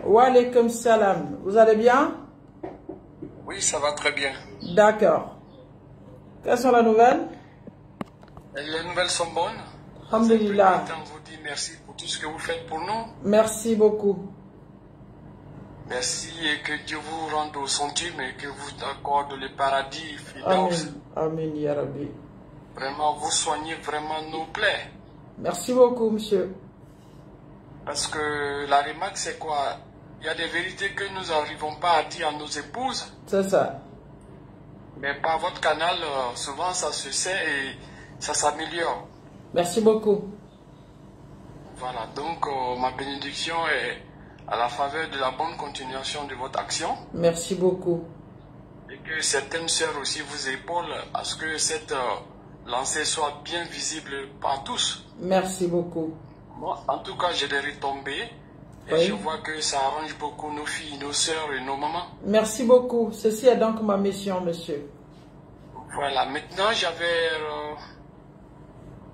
Wa alaykoum salam. Vous allez bien? Oui, ça va très bien. D'accord. Quelles sont les nouvelles? Les nouvelles sont bonnes. Alhamdulillah. Je vous dis merci pour tout ce que vous faites pour nous. Merci beaucoup. Merci et que Dieu vous rende au centuple et que vous accorde le paradis. Amen. Amen, ya Rabbi. Vraiment, vous soignez vraiment nos plaies. Merci beaucoup, monsieur. Parce que la remarque, c'est quoi? Il y a des vérités que nous n'arrivons pas à dire à nos épouses. C'est ça. Mais par votre canal, souvent ça se sait et ça s'améliore. Merci beaucoup. Voilà, donc ma bénédiction est à la faveur de la bonne continuation de votre action. Merci beaucoup. Et que certaines sœurs aussi vous épaulent à ce que cette lancée soit bien visible par tous. Merci beaucoup. Moi, en tout cas, j'ai des retombées. Et Oui. je vois que ça arrange beaucoup nos filles, nos sœurs et nos mamans. Merci beaucoup. Ceci est donc ma mission, monsieur. Voilà, maintenant j'avais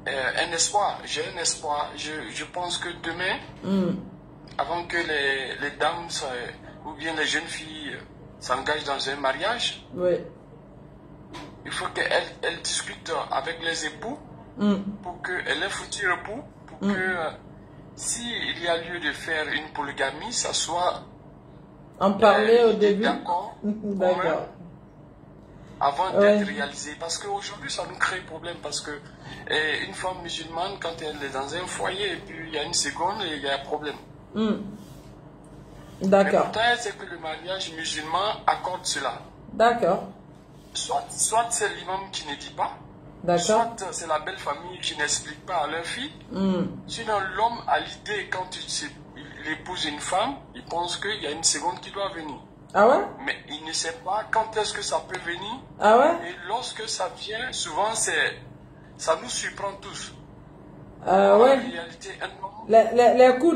un espoir. J'ai un espoir. Je pense que demain, avant que les dames ou bien les jeunes filles s'engagent dans un mariage, Oui. il faut qu'elles discutent avec les époux pour que les futurs époux, pour que s'il y a lieu de faire une polygamie, ça soit En parler au début. d'accord, D'accord. avant d'être réalisé. Parce qu'aujourd'hui, ça nous crée problème. Parce que une femme musulmane, quand elle est dans un foyer, et puis il y a une seconde, il y a un problème. D'accord. L'important, c'est que le mariage musulman accorde cela. D'accord. Soit c'est l'imam qui ne dit pas, D'accord. soit c'est la belle famille qui n'explique pas à leur fille. Sinon, l'homme a l'idée, quand il épouse une femme, il pense qu'il y a une seconde qui doit venir. Ah ouais? Mais il ne sait pas quand est-ce que ça peut venir. Ah ouais? Et lorsque ça vient, souvent ça nous surprend tous. Ah En ouais? réalité, un homme, Les cours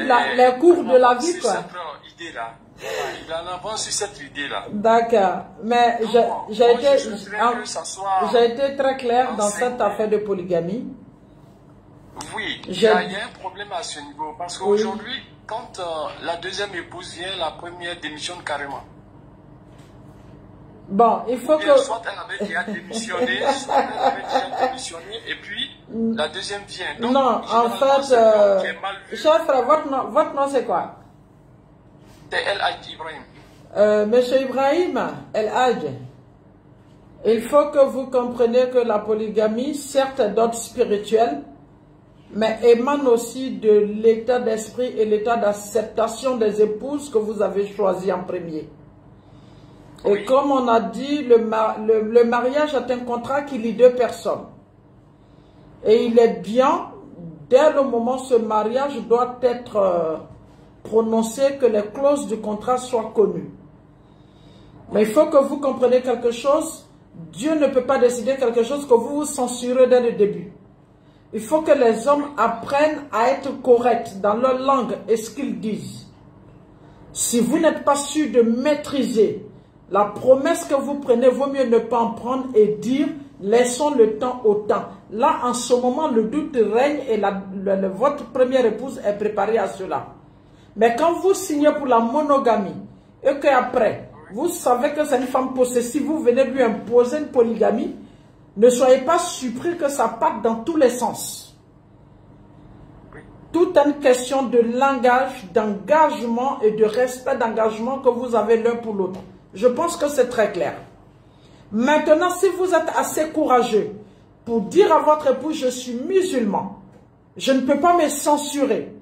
de la vie, sur quoi. cette idée-là. Il en avance sur cette idée-là. D'accord. Mais j'ai été très clair dans enseigné. cette affaire de polygamie. Oui, il y a un problème à ce niveau. Parce qu'aujourd'hui, quand la deuxième épouse vient, la première démissionne carrément. Bon, il faut Bien, que... soit elle avait déjà démissionné, soit elle avait déjà démissionné, et puis la deuxième vient. Donc, Non, en fait, cher frère, votre nom c'est quoi? c'est El Hadj Ibrahim. Monsieur Ibrahim, El Hadj, il faut que vous compreniez que la polygamie, certes, est d'ordre spirituel, mais émane aussi de l'état d'esprit et l'état d'acceptation des épouses que vous avez choisi en premier. Et comme on a dit, le mariage est un contrat qui lie deux personnes. Et il est bien, dès le moment où ce mariage doit être prononcé, que les clauses du contrat soient connues. Mais il faut que vous compreniez quelque chose. Dieu ne peut pas décider quelque chose que vous vous censurez dès le début. Il faut que les hommes apprennent à être corrects dans leur langue et ce qu'ils disent. Si vous n'êtes pas sûr de maîtriser la promesse que vous prenez, vaut mieux ne pas en prendre et dire laissons le temps au temps. Là, en ce moment, le doute règne et votre première épouse est préparée à cela. Mais quand vous signez pour la monogamie et qu'après, vous savez que c'est une femme possessive, vous venez lui imposer une polygamie, ne soyez pas surpris que ça parte dans tous les sens. Tout est une question de langage, d'engagement et de respect d'engagement que vous avez l'un pour l'autre. Je pense que c'est très clair. Maintenant, si vous êtes assez courageux pour dire à votre époux, je suis musulman, je ne peux pas me censurer.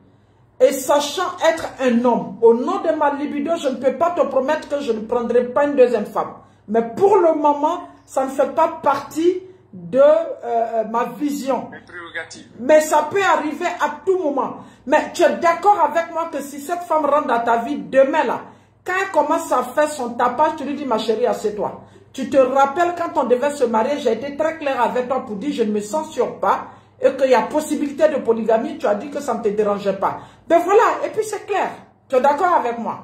Et sachant être un homme, au nom de ma libido, je ne peux pas te promettre que je ne prendrai pas une deuxième femme. Mais pour le moment, ça ne fait pas partie de ma vision. Mais ça peut arriver à tout moment. Mais tu es d'accord avec moi que si cette femme rentre dans ta vie demain là, quand elle commence à faire son tapage, tu lui dis ma chérie, assieds-toi. Tu te rappelles quand on devait se marier, j'ai été très clair avec toi pour dire je ne me censure pas et qu'il y a possibilité de polygamie, tu as dit que ça ne te dérangeait pas. Ben voilà, et puis c'est clair. Tu es d'accord avec moi?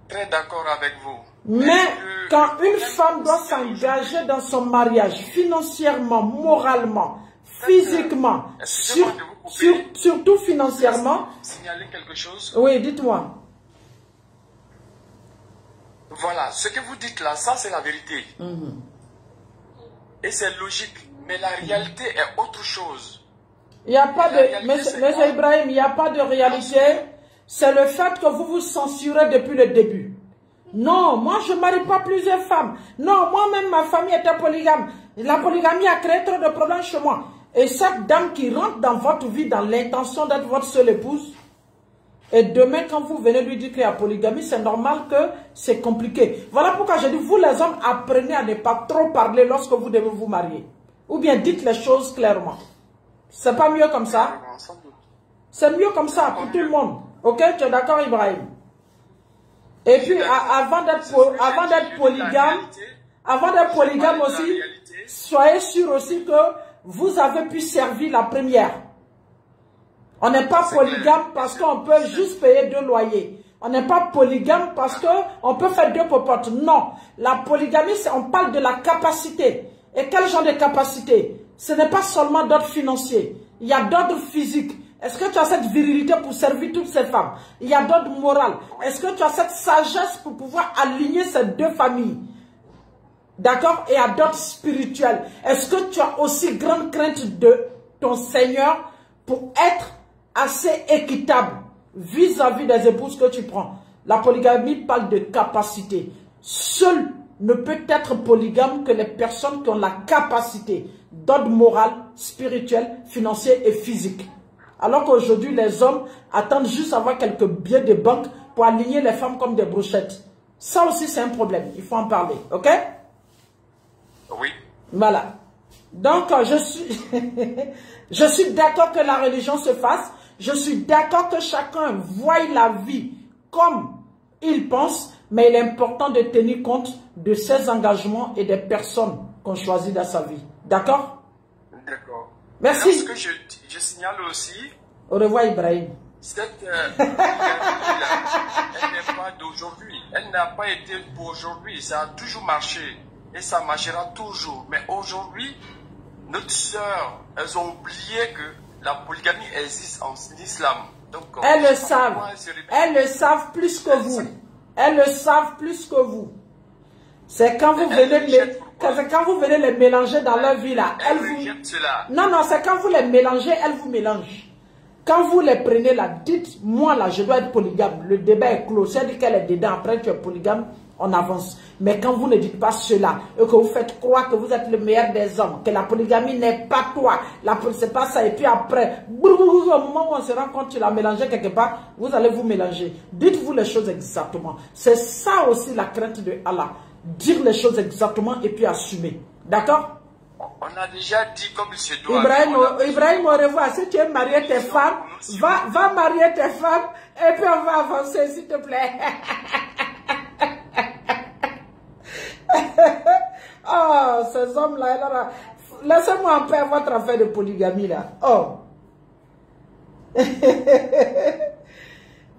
Très d'accord avec vous. Mais quand une femme doit s'engager dans son mariage, financièrement, moralement, physiquement, surtout financièrement... Signaler quelque chose. Oui, dites-moi. Voilà, ce que vous dites là, ça c'est la vérité. Et c'est logique. Mais la réalité est autre chose. Il n'y a pas de... Monsieur Ibrahim, il n'y a pas de réalité. C'est le fait que vous vous censurez depuis le début. Non, moi je ne marie pas plusieurs femmes. Non, moi-même ma famille était polygame. La polygamie a créé trop de problèmes chez moi. Et cette dame qui rentre dans votre vie dans l'intention d'être votre seule épouse, et demain quand vous venez lui dire qu'il y a polygamie, c'est normal que c'est compliqué. Voilà pourquoi je dis, vous les hommes, apprenez à ne pas trop parler lorsque vous devez vous marier. Ou bien dites les choses clairement. C'est pas mieux comme ça? C'est mieux comme ça pour tout le monde. Ok, tu es d'accord Ibrahim? Et puis avant d'être polygame aussi, soyez sûr aussi que vous avez pu servir la première. On n'est pas polygame parce qu'on peut juste payer 2 loyers. On n'est pas polygame parce qu'on peut faire 2 popotes. Non, la polygamie, on parle de la capacité. Et quel genre de capacité? Ce n'est pas seulement d'ordre financier. Il y a d'ordre physique. Est-ce que tu as cette virilité pour servir toutes ces femmes? Il y a d'ordre moral. Est-ce que tu as cette sagesse pour pouvoir aligner ces 2 familles? D'accord? Et à d'ordre spirituel. Est-ce que tu as aussi grande crainte de ton Seigneur pour être assez équitable vis-à-vis des épouses que tu prends? La polygamie parle de capacité. Seul ne peut être polygame que les personnes qui ont la capacité d'ordre moral, spirituel, financier et physique. Alors qu'aujourd'hui, les hommes attendent juste avoir quelques billets de banque pour aligner les femmes comme des brochettes. Ça aussi, c'est un problème. Il faut en parler. OK? Oui. Voilà. Donc, je suis d'accord que la religion se fasse. Je suis d'accord que chacun voie la vie comme il pense. Mais il est important de tenir compte de ses engagements et des personnes qu'on choisit dans sa vie. D'accord? D'accord. Merci. Ce que je signale aussi. Au revoir Ibrahim. Cette elle n'est pas d'aujourd'hui. Elle n'a pas été pour aujourd'hui. Ça a toujours marché. Et ça marchera toujours. Mais aujourd'hui, notre sœur, elles ont oublié que la polygamie existe en islam. Donc, elles le savent. Elles le savent plus que vous. Elles le savent plus que vous. C'est quand vous venez les mélanger dans leur vie là. Non, non, c'est quand vous les mélangez, elles vous mélangent. Quand vous les prenez là, dites, moi là, je dois être polygame. Le débat est clos. C'est-à-dire qu'elle est dedans, après tu es polygame, on avance. Mais quand vous ne dites pas cela, et que vous faites croire que vous êtes le meilleur des hommes, que la polygamie n'est pas toi, c'est pas ça, et puis après, au moment où on se rend compte que tu l'as mélangé quelque part, vous allez vous mélanger. Dites-vous les choses exactement. C'est ça aussi la crainte de Allah. Dire les choses exactement et puis assumer. D'accord? On a déjà dit comme il se doit. Ibrahim, au revoir. Si tu es marié tes femmes, va marier tes femmes et puis on va avancer, s'il te plaît. Oh, ces hommes-là, laissez-moi en paix votre affaire de polygamie là. Oh.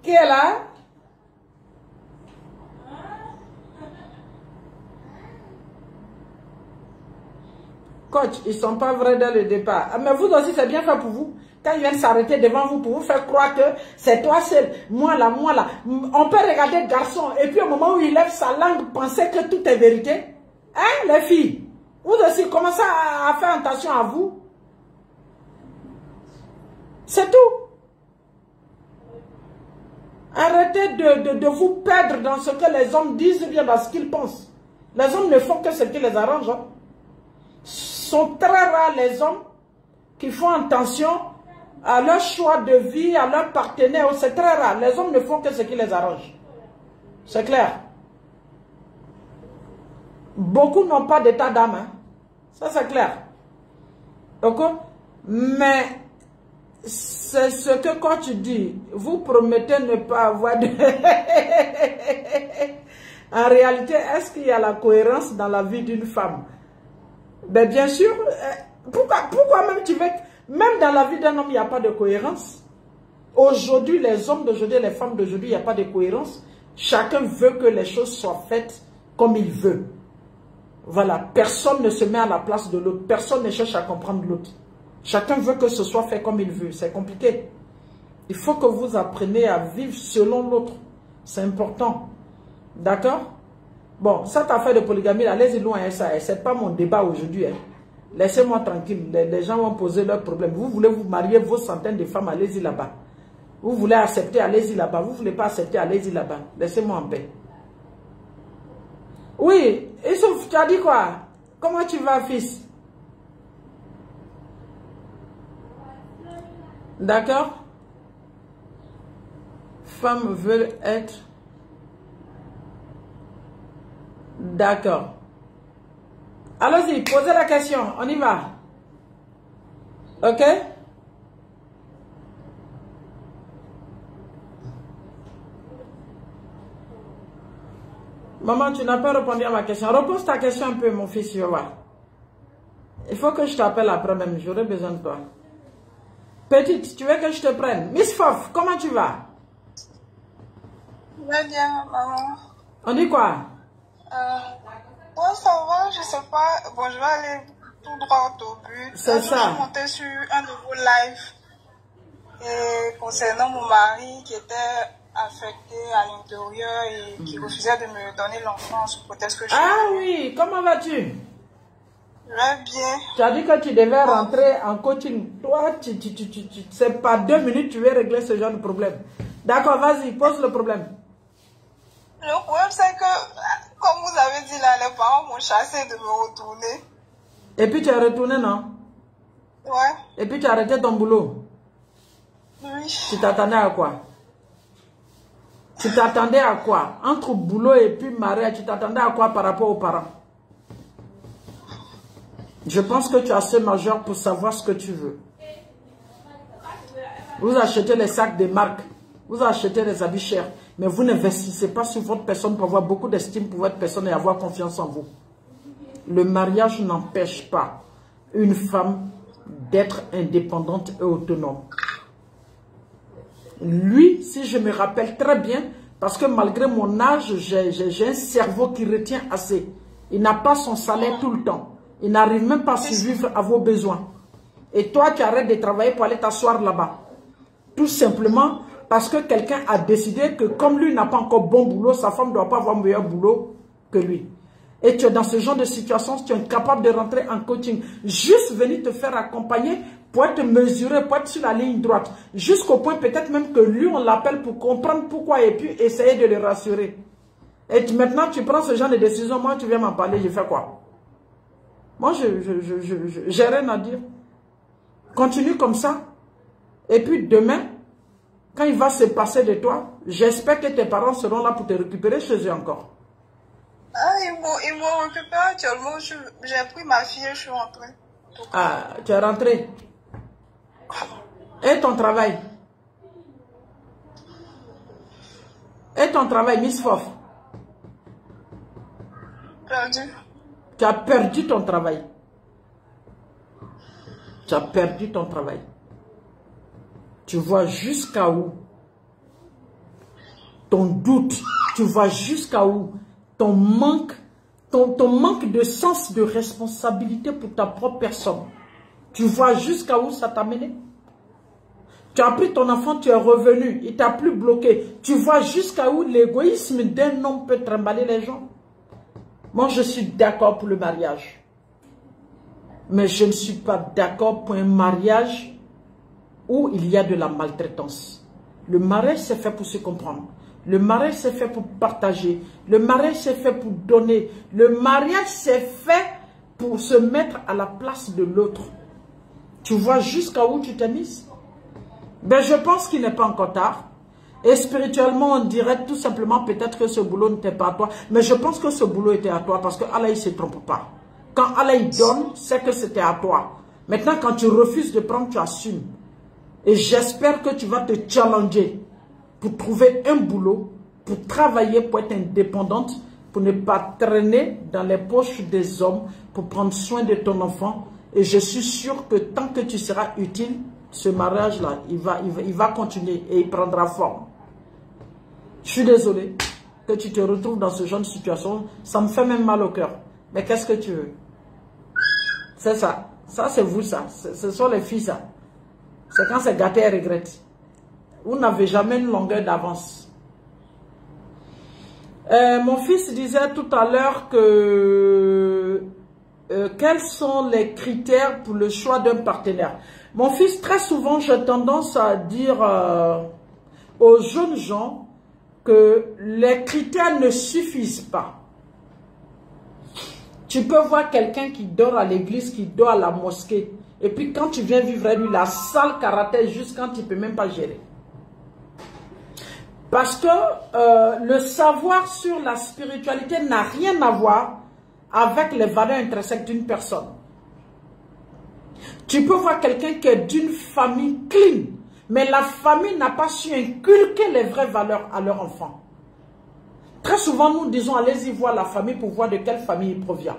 Qui est là? Coach, ils ne sont pas vrais dès le départ. Mais vous aussi, c'est bien fait pour vous. Quand ils viennent s'arrêter devant vous pour vous faire croire que c'est toi seul, moi là. On peut regarder le garçon et puis au moment où il lève sa langue, penser que tout est vérité. Hein, les filles? Vous aussi, commencez à faire attention à vous. C'est tout. Arrêtez de vous perdre dans ce que les hommes disent ou bien dans ce qu'ils pensent. Les hommes ne font que ce qui les arrange. Hein. Sont très rares les hommes qui font attention à leur choix de vie, à leur partenaire. C'est très rare. Les hommes ne font que ce qui les arrange. C'est clair. Beaucoup n'ont pas d'état d'âme. Hein. Ça, c'est clair. Donc, mais c'est ce que quand tu dis, vous promettez ne pas avoir de... En réalité, est-ce qu'il y a la cohérence dans la vie d'une femme? Ben bien sûr. Pourquoi même tu veux... Même dans la vie d'un homme, il n'y a pas de cohérence. Aujourd'hui, les hommes d'aujourd'hui, les femmes d'aujourd'hui, il n'y a pas de cohérence. Chacun veut que les choses soient faites comme il veut. Voilà. Personne ne se met à la place de l'autre. Personne ne cherche à comprendre l'autre. Chacun veut que ce soit fait comme il veut. C'est compliqué. Il faut que vous appreniez à vivre selon l'autre. C'est important. D'accord? Bon, cette affaire de polygamie, allez-y loin, hein, ça, c'est pas mon débat aujourd'hui. Hein. Laissez-moi tranquille, les gens vont poser leurs problèmes. Vous voulez vous marier vos centaines de femmes, allez-y là-bas. Vous voulez accepter, allez-y là-bas. Vous ne voulez pas accepter, allez-y là-bas. Laissez-moi en paix. Oui, Issouf, tu as dit quoi? Comment tu vas, fils? D'accord? Femmes veulent être... D'accord. Allons-y, posez la question. On y va. Ok? Maman, tu n'as pas répondu à ma question. Repose ta question un peu, mon fils, je vais voir. Il faut que je t'appelle après même. J'aurai besoin de toi. Petite, tu veux que je te prenne? Miss Fof, comment tu vas? Je vais bien, maman. On dit quoi? Moi, ça va, je sais pas. Bon, je vais aller tout droit au but. C'est ça. Je suis montée sur un nouveau live et concernant mon mari qui était affecté à l'intérieur et qui refusait de me donner l'enfant sous prétexte que je... Ah oui, comment vas-tu? Je vais bien. Tu as dit que tu devais rentrer en coaching. Toi, c'est pas 2 minutes, tu veux régler ce genre de problème. D'accord, vas-y, pose le problème. Le problème, c'est que, comme vous avez dit là, les parents m'ont chassé de me retourner. Et puis tu es retourné, non? Ouais. Et puis tu as arrêté ton boulot. Oui. Tu t'attendais à quoi? Tu t'attendais à quoi? Entre boulot et puis mariage, tu t'attendais à quoi par rapport aux parents? Je pense que tu as assez majeur pour savoir ce que tu veux. Vous achetez les sacs de marque, vous achetez les habits chers, mais vous n'investissez pas sur votre personne pour avoir beaucoup d'estime pour votre personne et avoir confiance en vous. Le mariage n'empêche pas une femme d'être indépendante et autonome. Lui, si je me rappelle très bien, parce que malgré mon âge, j'ai un cerveau qui retient assez. Il n'a pas son salaire tout le temps. Il n'arrive même pas à survivre à vos besoins. Et toi, tu arrêtes de travailler pour aller t'asseoir là-bas. Tout simplement parce que quelqu'un a décidé que comme lui n'a pas encore bon boulot, sa femme ne doit pas avoir meilleur boulot que lui. Et tu es dans ce genre de situation, tu es incapable de rentrer en coaching. Juste venir te faire accompagner pour être mesuré, pour être sur la ligne droite. Jusqu'au point peut-être même que lui, on l'appelle pour comprendre pourquoi et puis essayer de le rassurer. Et maintenant, tu prends ce genre de décision. Moi, tu viens m'en parler, je fais quoi? Moi, j'ai rien à dire. Continue comme ça. Et puis demain, quand il va se passer de toi, j'espère que tes parents seront là pour te récupérer chez eux encore. Ah, ils m'ont récupéré actuellement. J'ai pris ma fille et je suis rentrée. Ah, tu es rentrée. Et ton travail? Et ton travail, Miss Fof? Perdu. Tu as perdu ton travail. Tu as perdu ton travail. Tu vois jusqu'à où? Ton doute, tu vois jusqu'à où? Ton manque de sens de responsabilité pour ta propre personne. Tu vois jusqu'à où ça t'a mené? Tu as pris ton enfant, tu es revenu, il t'a plus bloqué. Tu vois jusqu'à où l'égoïsme d'un homme peut trimballer les gens? Moi, je suis d'accord pour le mariage. Mais je ne suis pas d'accord pour un mariage où il y a de la maltraitance. Le mariage, c'est fait pour se comprendre. Le mariage, c'est fait pour partager. Le mariage, c'est fait pour donner. Le mariage, c'est fait pour se mettre à la place de l'autre. Tu vois jusqu'à où tu t'es mise? Ben, je pense qu'il n'est pas encore tard. Et spirituellement, on dirait tout simplement peut-être que ce boulot n'était pas à toi. Mais je pense que ce boulot était à toi parce que Allah, il ne se trompe pas. Quand Allah, il donne, c'est que c'était à toi. Maintenant, quand tu refuses de prendre, tu assumes. Et j'espère que tu vas te challenger pour trouver un boulot, pour travailler, pour être indépendante, pour ne pas traîner dans les poches des hommes, pour prendre soin de ton enfant. Et je suis sûr que tant que tu seras utile, ce mariage-là, il va continuer et il prendra forme. Je suis désolé que tu te retrouves dans ce genre de situation. Ça me fait même mal au cœur. Mais qu'est-ce que tu veux? C'est ça. Ça, c'est vous, ça. Ce sont les filles, ça. C'est quand c'est gâté, elles regrettent. Vous n'avez jamais une longueur d'avance. Mon fils disait tout à l'heure que quels sont les critères pour le choix d'un partenaire. Mon fils, très souvent, j'ai tendance à dire aux jeunes gens que les critères ne suffisent pas. Tu peux voir quelqu'un qui dort à l'église, qui dort à la mosquée. Et puis quand tu viens vivre avec lui, la sale caractère juste quand tu ne peux même pas gérer. Parce que le savoir sur la spiritualité n'a rien à voir avec les valeurs intrinsèques d'une personne. Tu peux voir quelqu'un qui est d'une famille clean, mais la famille n'a pas su inculquer les vraies valeurs à leur enfant. Très souvent, nous disons, allez-y voir la famille pour voir de quelle famille il provient.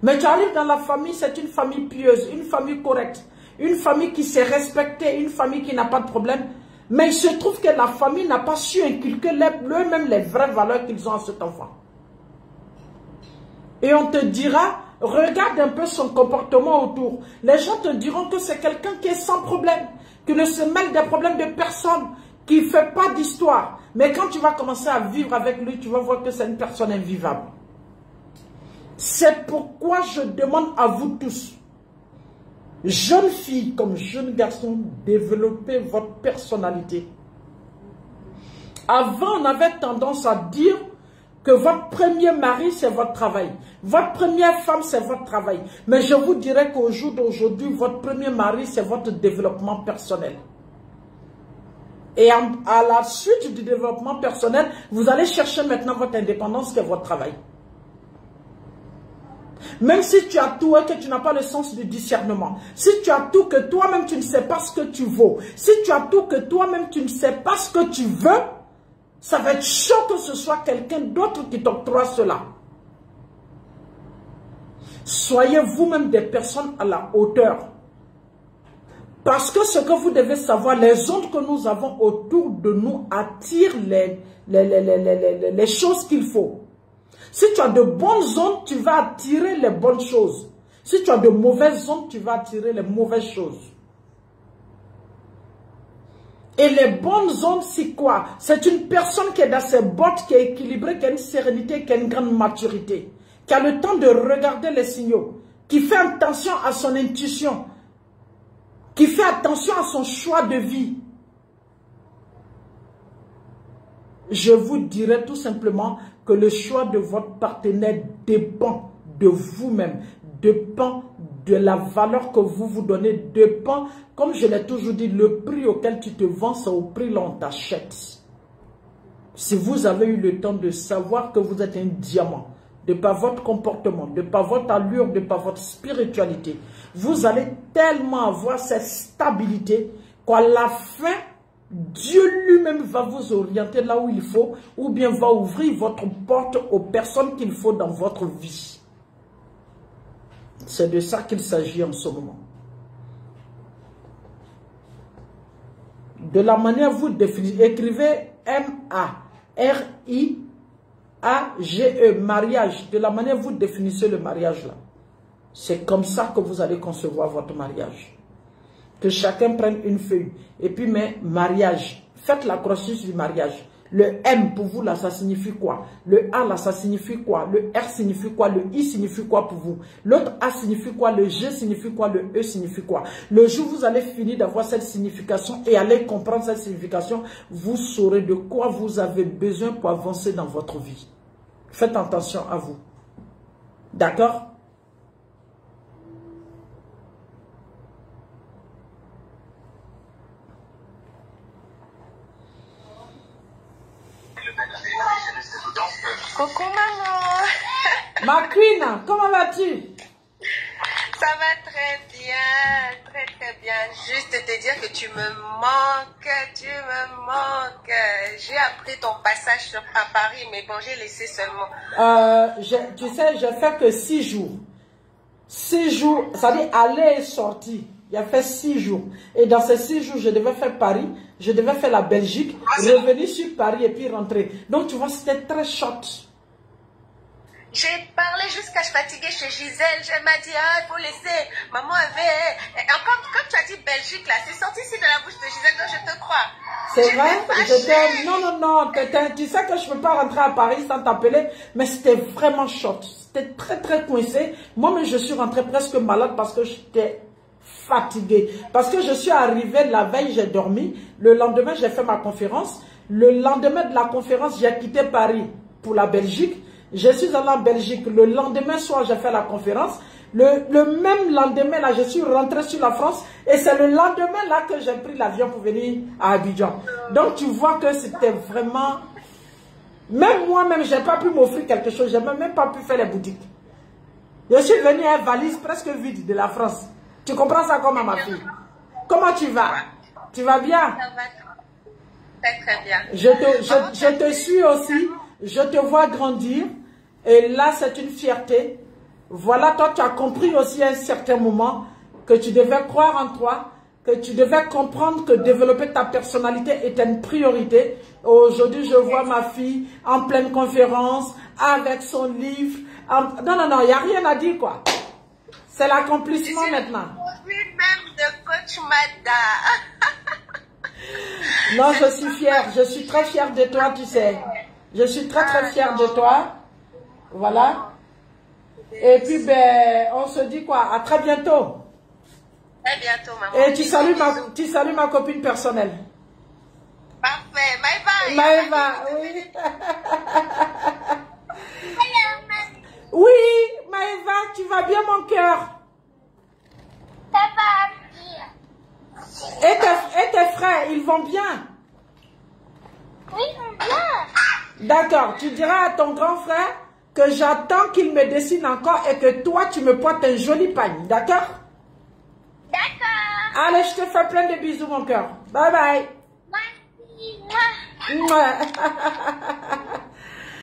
Mais tu arrives dans la famille, c'est une famille pieuse, une famille correcte, une famille qui s'est respectée, une famille qui n'a pas de problème. Mais il se trouve que la famille n'a pas su inculquer eux-mêmes les vraies valeurs qu'ils ont à cet enfant. Et on te dira, regarde un peu son comportement autour. Les gens te diront que c'est quelqu'un qui est sans problème, qui ne se mêle des problèmes de personne, qui ne fait pas d'histoire. Mais quand tu vas commencer à vivre avec lui, tu vas voir que c'est une personne invivable. C'est pourquoi je demande à vous tous, jeunes filles comme jeunes garçons, développez votre personnalité. Avant, on avait tendance à dire que votre premier mari, c'est votre travail. Votre première femme, c'est votre travail. Mais je vous dirais qu'au jour d'aujourd'hui, votre premier mari, c'est votre développement personnel. Et à la suite du développement personnel, vous allez chercher maintenant votre indépendance, qui est votre travail. Même si tu as tout et que tu n'as pas le sens du discernement, si tu as tout que toi-même tu ne sais pas ce que tu vaux, si tu as tout que toi-même tu ne sais pas ce que tu veux, ça va être chaud que ce soit quelqu'un d'autre qui t'octroie cela. Soyez vous-même des personnes à la hauteur. Parce que ce que vous devez savoir, les ondes que nous avons autour de nous attirent les choses qu'il faut. Si tu as de bonnes ondes, tu vas attirer les bonnes choses. Si tu as de mauvaises ondes, tu vas attirer les mauvaises choses. Et les bonnes ondes, c'est quoi? C'est une personne qui est dans ses bottes, qui est équilibrée, qui a une sérénité, qui a une grande maturité, qui a le temps de regarder les signaux, qui fait attention à son intuition, qui fait attention à son choix de vie. Je vous dirais tout simplement que le choix de votre partenaire dépend de vous-même, dépend de la valeur que vous vous donnez, dépend, comme je l'ai toujours dit, le prix auquel tu te vends, c'est au prix là on t'achète. Si vous avez eu le temps de savoir que vous êtes un diamant, de par votre comportement, de par votre allure, de par votre spiritualité, vous allez tellement avoir cette stabilité qu'à la fin, Dieu lui-même va vous orienter là où il faut, ou bien va ouvrir votre porte aux personnes qu'il faut dans votre vie. C'est de ça qu'il s'agit en ce moment. De la manière vous définissez, écrivez M-A-R-I-A-G-E, mariage. De la manière vous définissez le mariage là. C'est comme ça que vous allez concevoir votre mariage. Que chacun prenne une feuille et puis met mariage. Faites la croissance du mariage. Le M pour vous là, ça signifie quoi? Le A là, ça signifie quoi? Le R signifie quoi? Le I signifie quoi pour vous? L'autre A signifie quoi? Le G signifie quoi? Le E signifie quoi? Le jour où vous allez finir d'avoir cette signification et aller comprendre cette signification, vous saurez de quoi vous avez besoin pour avancer dans votre vie. Faites attention à vous. D'accord? Coucou maman. Ma queen, comment vas-tu? Ça va très bien, très très bien. Juste te dire que tu me manques, tu me manques. J'ai appris ton passage à Paris, mais bon, j'ai laissé seulement. Tu sais, j'ai fait que 6 jours. 6 jours, ça veut dire aller et sortir. Il a fait 6 jours. Et dans ces 6 jours, je devais faire Paris, je devais faire la Belgique, revenir sur Paris et puis rentrer. Donc, tu vois, c'était très short. J'ai parlé jusqu'à je fatiguée chez Gisèle. Elle m'a dit, ah, il faut laisser. Maman avait... Encore, comme tu as dit Belgique, là, c'est sorti ici de la bouche de Gisèle, donc je te crois. C'est vrai? Non. Tu sais que je ne peux pas rentrer à Paris sans t'appeler, mais c'était vraiment short. C'était très, très coincé. Moi-même, je suis rentrée presque malade parce que j'étais fatiguée. Parce que je suis arrivée la veille, j'ai dormi. Le lendemain, j'ai fait ma conférence. Le lendemain de la conférence, j'ai quitté Paris pour la Belgique. Je suis allée en Belgique. Le lendemain soir, j'ai fait la conférence. Le même lendemain, là, je suis rentrée sur la France. Et c'est le lendemain, là, que j'ai pris l'avion pour venir à Abidjan. Donc, tu vois que c'était vraiment... Même moi-même, je n'ai pas pu m'offrir quelque chose. Je n'ai même pas pu faire les boutiques. Je suis venue à une valise presque vide de la France. Tu comprends ça comment, ma fille? Comment tu vas? Tu vas bien? Ça va très, très bien. Je te suis aussi. Je te vois grandir. Et là, c'est une fierté. Voilà, toi, tu as compris aussi à un certain moment que tu devais croire en toi, que tu devais comprendre que développer ta personnalité était une priorité. Aujourd'hui, je vois ma fille en pleine conférence, avec son livre. Non, il n'y a rien à dire, quoi. C'est l'accomplissement maintenant. Même de coach Mada. Non, je suis fière. Je suis très fière de toi, tu sais. Je suis très, très fière de toi. Voilà. Et puis, ben, on se dit quoi? À très bientôt. Très bientôt, maman. Et tu salues ma copine personnelle. Parfait. Maëva. Maëva, oui. Oui, Maëva, tu vas bien, mon cœur? Ça va bien. Et tes frères, ils vont bien? Oui, ils vont bien. D'accord, tu diras à ton grand frère que j'attends qu'il me dessine encore et que toi, tu me portes un joli pagne, d'accord? D'accord. Allez, je te fais plein de bisous, mon cœur. Bye bye. Moi aussi. Mouah.